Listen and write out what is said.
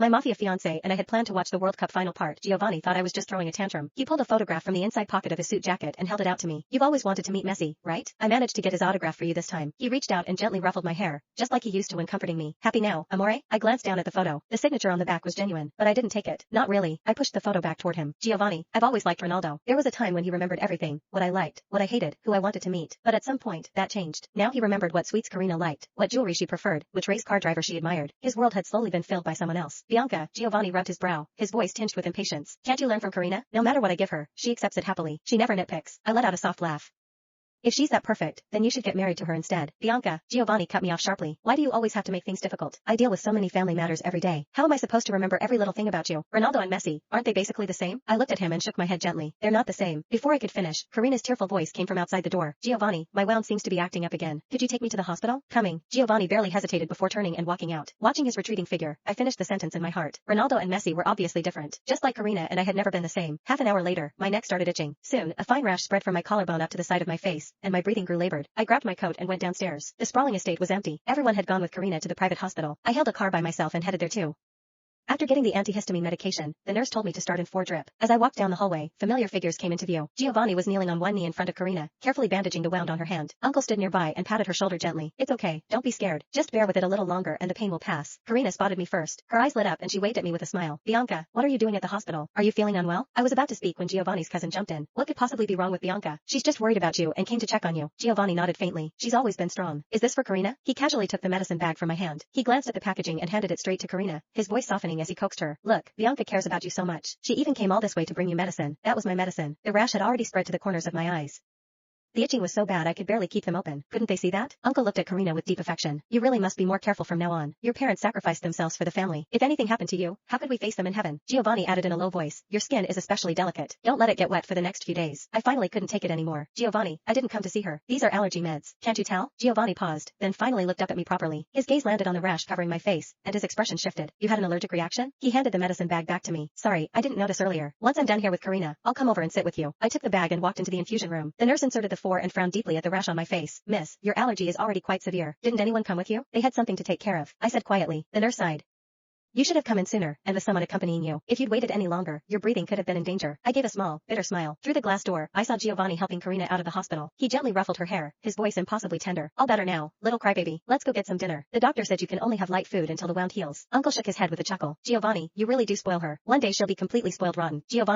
My mafia fiancé and I had planned to watch the World Cup final part. Giovanni thought I was just throwing a tantrum. He pulled a photograph from the inside pocket of his suit jacket and held it out to me. You've always wanted to meet Messi, right? I managed to get his autograph for you this time. He reached out and gently ruffled my hair, just like he used to when comforting me. Happy now, amore? I glanced down at the photo. The signature on the back was genuine, but I didn't take it. Not really. I pushed the photo back toward him. Giovanni, I've always liked Ronaldo. There was a time when he remembered everything, what I liked, what I hated, who I wanted to meet. But at some point, that changed. Now he remembered what sweets Karina liked, what jewelry she preferred, which race car driver she admired. His world had slowly been filled by someone else. Bianca, Giovanni rubbed his brow, his voice tinged with impatience. Can't you learn from Karina? No matter what I give her, she accepts it happily. She never nitpicks. I let out a soft laugh. If she's that perfect, then you should get married to her instead. Bianca, Giovanni cut me off sharply. Why do you always have to make things difficult? I deal with so many family matters every day. How am I supposed to remember every little thing about you? Ronaldo and Messi, aren't they basically the same? I looked at him and shook my head gently. They're not the same. Before I could finish, Karina's tearful voice came from outside the door. Giovanni, my wound seems to be acting up again. Could you take me to the hospital? Coming. Giovanni barely hesitated before turning and walking out. Watching his retreating figure, I finished the sentence in my heart. Ronaldo and Messi were obviously different. Just like Karina and I had never been the same. Half an hour later, my neck started itching. Soon, a fine rash spread from my collarbone up to the side of my face, and my breathing grew labored. I grabbed my coat and went downstairs. The sprawling estate was empty. Everyone had gone with Karina to the private hospital. I held a car by myself and headed there too. After getting the antihistamine medication, the nurse told me to start in 4-drip. As I walked down the hallway, familiar figures came into view. Giovanni was kneeling on one knee in front of Karina, carefully bandaging the wound on her hand. Uncle stood nearby and patted her shoulder gently. It's okay, don't be scared. Just bear with it a little longer and the pain will pass. Karina spotted me first. Her eyes lit up and she waved at me with a smile. Bianca, what are you doing at the hospital? Are you feeling unwell? I was about to speak when Giovanni's cousin jumped in. What could possibly be wrong with Bianca? She's just worried about you and came to check on you. Giovanni nodded faintly. She's always been strong. Is this for Karina? He casually took the medicine bag from my hand. He glanced at the packaging and handed it straight to Karina, his voice softening as he coaxed her. Look, Bianca cares about you so much. She even came all this way to bring you medicine. That was my medicine. The rash had already spread to the corners of my eyes. The itching was so bad I could barely keep them open. Couldn't they see that? Uncle looked at Karina with deep affection. You really must be more careful from now on. Your parents sacrificed themselves for the family. If anything happened to you, how could we face them in heaven? Giovanni added in a low voice. Your skin is especially delicate. Don't let it get wet for the next few days. I finally couldn't take it anymore. Giovanni, I didn't come to see her. These are allergy meds. Can't you tell? Giovanni paused, then finally looked up at me properly. His gaze landed on the rash covering my face, and his expression shifted. You had an allergic reaction? He handed the medicine bag back to me. Sorry, I didn't notice earlier. Once I'm done here with Karina, I'll come over and sit with you. I took the bag and walked into the infusion room. The nurse inserted the 4 and frowned deeply at the rash on my face. Miss, your allergy is already quite severe. Didn't anyone come with you? They had something to take care of. I said quietly. The nurse sighed. You should have come in sooner, and with someone accompanying you. If you'd waited any longer, your breathing could have been in danger. I gave a small, bitter smile. Through the glass door, I saw Giovanni helping Karina out of the hospital. He gently ruffled her hair, his voice impossibly tender. All better now, little crybaby. Let's go get some dinner. The doctor said you can only have light food until the wound heals. Uncle shook his head with a chuckle. Giovanni, you really do spoil her. One day she'll be completely spoiled rotten. Giovanni